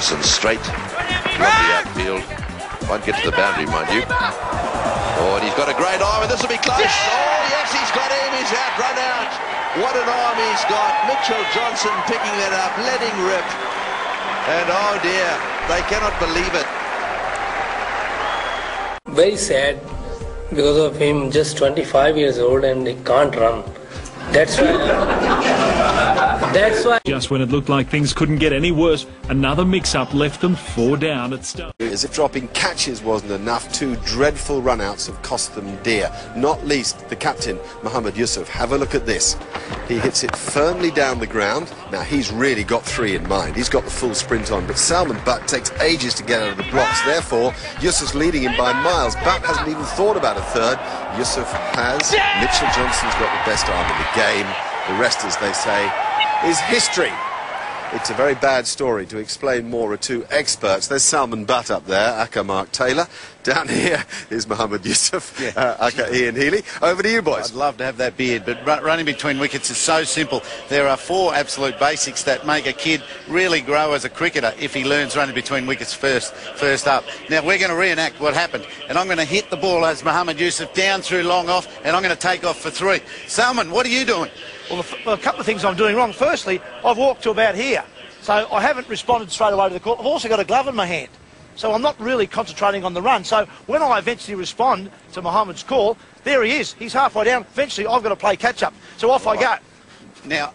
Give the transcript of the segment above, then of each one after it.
Johnson straight. Lovely outfield. Won't get to the boundary, mind you. Oh, and he's got a great arm, and this will be close. Oh, yes, he's got him. He's out, run out. What an arm he's got. Mitchell Johnson picking that up, letting rip. And oh dear, they cannot believe it. Very sad because of him, just 25 years old and he can't run. That's why. Just when it looked like things couldn't get any worse, another mix-up left them 4 down at start. As if dropping catches wasn't enough, 2 dreadful run-outs have cost them dear. Not least the captain, Mohammad Yusuf. Have a look at this. He hits it firmly down the ground. Now, he's really got 3 in mind. He's got the full sprint on, but Salman Butt takes ages to get out of the blocks. Therefore, Yusuf's leading him by miles. Butt hasn't even thought about a third. Yusuf has. Mitchell Johnson's got the best arm in the game. The rest, as they say, is history. It's a very bad story. To explain more are 2 experts. There's Salman Butt up there, aka Mark Taylor. Down here is Mohammad Yusuf, aka Ian Healy. Over to you, boys. I'd love to have that beard, but running between wickets is so simple. There are 4 absolute basics that make a kid really grow as a cricketer if he learns running between wickets first up. Now, we're going to reenact what happened, and I'm going to hit the ball as Mohammad Yusuf down through long off, and I'm going to take off for 3. Salman, what are you doing? Well, a couple of things I'm doing wrong. Firstly, I've walked to about here, so I haven't responded straight away to the call. I've also got a glove in my hand, so I'm not really concentrating on the run. So when I eventually respond to Mohammed's call, there he is. He's halfway down. Eventually, I've got to play catch-up. So off I go. Now,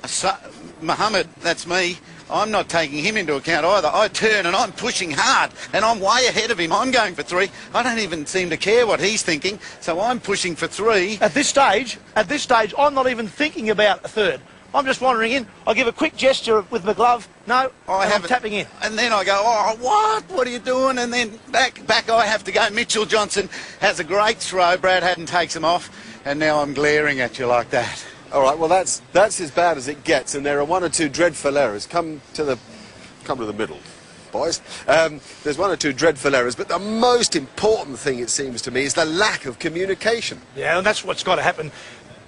Mohammed, that's me. I'm not taking him into account either. I turn and I'm pushing hard, and I'm way ahead of him. I'm going for 3. I don't even seem to care what he's thinking, so I'm pushing for 3. At this stage, I'm not even thinking about a third. I'm just wandering in. I give a quick gesture with my glove. No, I'm tapping in. And then I go, oh, what? What are you doing? And then back I have to go. Mitchell Johnson has a great throw. Brad Haddon takes him off, and now I'm glaring at you like that. All right, well, that's as bad as it gets, and there are 1 or 2 dreadful errors. Come to the middle, boys. There's 1 or 2 dreadful errors, but the most important thing, it seems to me, is the lack of communication. Yeah, and that's what's got to happen.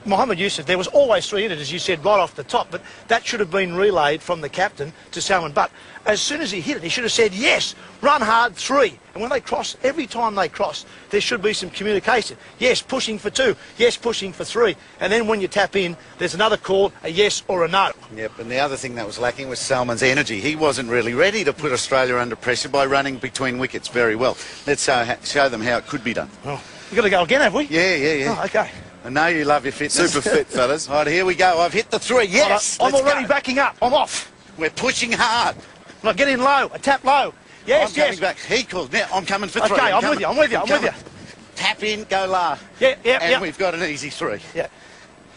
Mohammad Yusuf, there was always 3 in it, as you said, right off the top, but that should have been relayed from the captain to Salman Butt. As soon as he hit it, he should have said, yes, run hard, 3. And when they cross, every time they cross, there should be some communication. Yes, pushing for 2. Yes, pushing for 3. And then when you tap in, there's another call, a yes or a no. Yep, and the other thing that was lacking was Salman's energy. He wasn't really ready to put Australia under pressure by running between wickets very well. Let's show them how it could be done. Oh, we've got to go again, have we? Yeah. Oh, OK. I know you love your fitness. Super fit, fellas. All right, here we go. I've hit the 3. Yes! I'm already backing up. I'm off. We're pushing hard. I get in low. I tap low. Yes, I'm coming back. He calls. Now I'm coming for 3. OK, I'm with you. Tap in, go low. Yeah. And we've got an easy 3. Yeah.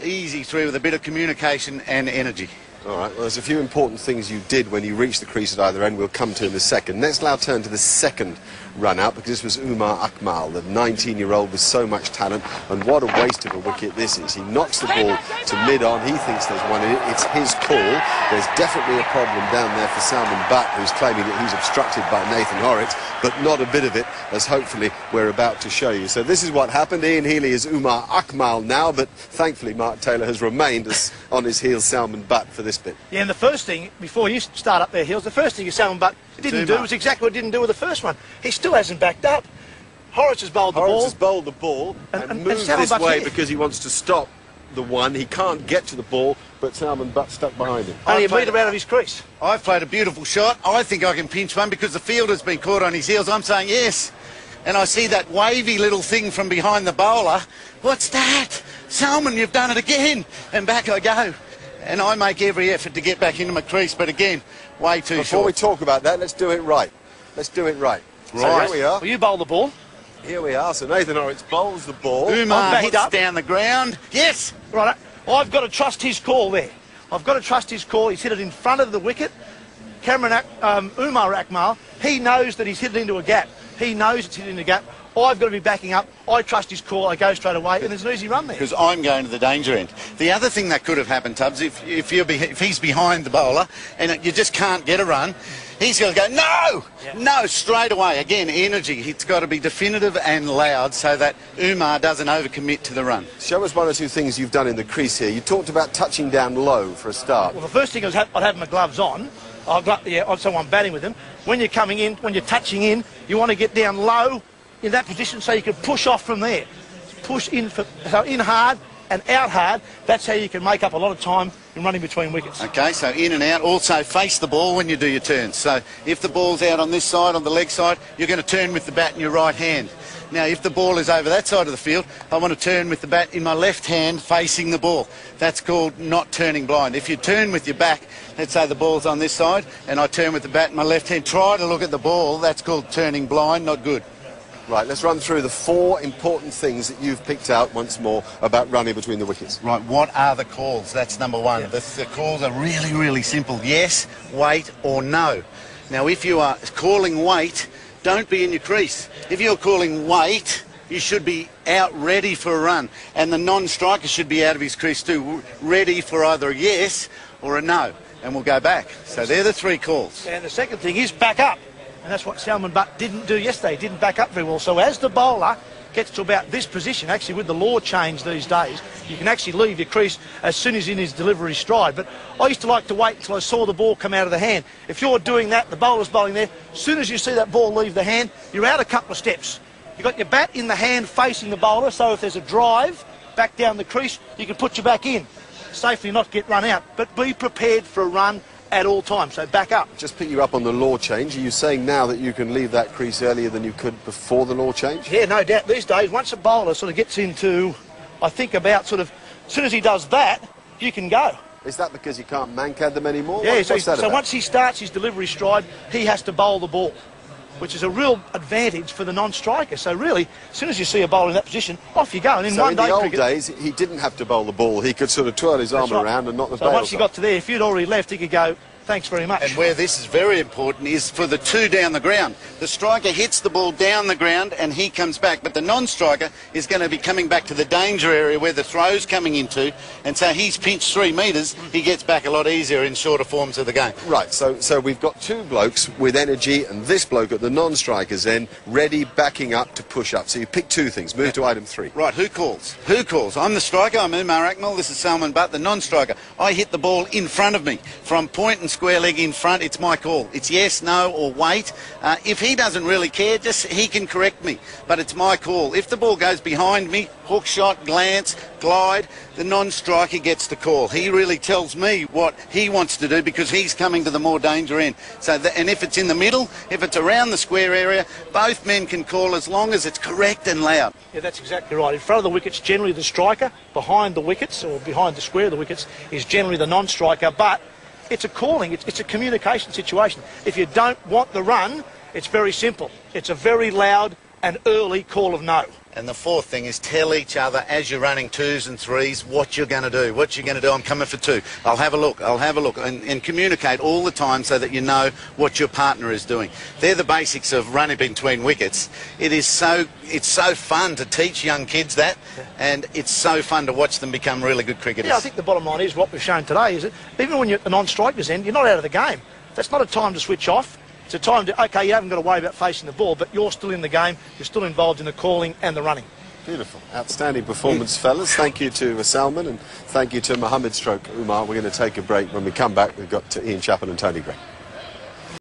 Easy 3 with a bit of communication and energy. All right, well, there's a few important things you did when you reached the crease at either end we'll come to in a second. Let's now turn to the second run-out, because this was Umar Akmal, the 19-year-old with so much talent, and what a waste of a wicket this is. He knocks the ball to mid-on. He thinks there's 1 in it. It's his call. There's definitely a problem down there for Salman Butt, who's claiming that he's obstructed by Nathan Horrocks, but not a bit of it, as hopefully we're about to show you. So this is what happened. Ian Healy is Umar Akmal now, but thankfully Mark Taylor has remained on his heels Salman Butt for this bit. Yeah, and the first thing, before you start up their heels, the first thing Salman Butt didn't do was exactly what he didn't do with the first one. He still hasn't backed up. Horrocks has bowled the ball. Horrocks has bowled the ball and moved this way because he wants to stop the 1. He can't get to the ball, but Salman Butt stuck behind him. Only a metre out of his crease. I've played a beautiful shot. I think I can pinch 1 because the fielder's been caught on his heels. I'm saying yes. And I see that wavy little thing from behind the bowler. What's that? Salman, you've done it again. And back I go. And I make every effort to get back into my crease, but again, way too short. Before we talk about that, let's do it right. Let's do it right. Right. So here we are. Well, you bowl the ball. Here we are. So Nathan Horrocks bowls the ball. Umar hits down the ground. Yes. Right. I've got to trust his call there. I've got to trust his call. He's hit it in front of the wicket. Umar Akmal, he knows that he's hit it into a gap. He knows it's hit into a gap. I've got to be backing up. I trust his call. I go straight away, and there's an easy run there. Because I'm going to the danger end. The other thing that could have happened, Tubbs, if he's behind the bowler and you just can't get a run, he's going to go, no! Yeah. No, straight away. Again, energy. It's got to be definitive and loud so that Umar doesn't overcommit to the run. Show us 1 or 2 things you've done in the crease here. You talked about touching down low for a start. Well, the first thing was I'd have my gloves on, someone batting with them. When you're coming in, when you're touching in, you want to get down low in that position so you can push off from there. Push in, so in hard and out hard. That's how you can make up a lot of time in running between wickets. Okay, so in and out. Also face the ball when you do your turns. So if the ball's out on this side, on the leg side, you're going to turn with the bat in your right hand. Now, if the ball is over that side of the field, I want to turn with the bat in my left hand facing the ball. That's called not turning blind. If you turn with your back, let's say the ball's on this side, and I turn with the bat in my left hand, try to look at the ball, that's called turning blind, not good. Right, let's run through the 4 important things that you've picked out once more about running between the wickets. Right, what are the calls? That's number one. Yeah. The calls are really, really simple. Yes, wait, or no. Now, if you are calling wait, don't be in your crease. If you're calling wait, you should be out ready for a run. And the non-striker should be out of his crease too, ready for either a yes or a no. And we'll go back. So they're the 3 calls. And the second thing is back up. And that's what Salman Butt didn't do yesterday. He didn't back up very well. So as the bowler gets to about this position, actually with the law change these days, you can actually leave your crease as soon as in his delivery stride. But I used to like to wait until I saw the ball come out of the hand. If you're doing that, the bowler's bowling there, as soon as you see that ball leave the hand, you're out a couple of steps. You've got your bat in the hand facing the bowler, so if there's a drive back down the crease, you can put your back in. Safely not get run out, but be prepared for a run at all times, so back up. Just pick you up on the law change. Are you saying now that you can leave that crease earlier than you could before the law change? Yeah, no doubt. These days, once a bowler sort of gets into, I think about sort of, as soon as he does that, you can go. Is that because you can't mancad them anymore? Yeah, so once he starts his delivery stride, he has to bowl the ball, which is a real advantage for the non-striker. So really, as soon as you see a bowler in that position, off you go. And in one day the old cricket, days, he didn't have to bowl the ball. He could sort of twirl his arm around and knock the bails So once he got to there, if you'd already left, he could go, thanks very much. And where this is very important is for the 2 down the ground. The striker hits the ball down the ground and he comes back, but the non-striker is going to be coming back to the danger area where the throw's coming into, and so he's pinched 3 metres, he gets back a lot easier in shorter forms of the game. Right, so we've got 2 blokes with energy and this bloke at the non-striker's end, ready, backing up to push up. So you pick 2 things. Move to item 3. Right, who calls? Who calls? I'm the striker, I'm Umar Akmal, this is Salman Butt, the non-striker. I hit the ball in front of me, from point and square leg in front, it's my call. It's yes, no, or wait. If he doesn't really care, he can correct me, but it's my call. If the ball goes behind me, hook shot, glance, glide, the non-striker gets the call. He really tells me what he wants to do because he's coming to the more danger end. So, and if it's in the middle, if it's around the square area, both men can call as long as it's correct and loud. Yeah, that's exactly right. In front of the wickets, generally the striker. Behind the wickets, or behind the square of the wickets, is generally the non-striker, but it's a calling, it's a communication situation. If you don't want the run, it's very simple. It's a very loud and early call of no. And the 4th thing is tell each other as you're running 2s and 3s what you're going to do. What you're going to do, I'm coming for 2. I'll have a look, and communicate all the time so that you know what your partner is doing. They're the basics of running between wickets. It's so fun to teach young kids that, and it's so fun to watch them become really good cricketers. Yeah, I think the bottom line is what we've shown today is that even when you're at the non-striker's end, you're not out of the game. That's not a time to switch off. It's a time to, OK, you haven't got to worry about facing the ball, but you're still in the game, you're still involved in the calling and the running. Beautiful. Outstanding performance, fellas. Thank you to Salman and thank you to Mohammed Umar. We're going to take a break. When we come back, we've got Ian Chappell and Tony Gray.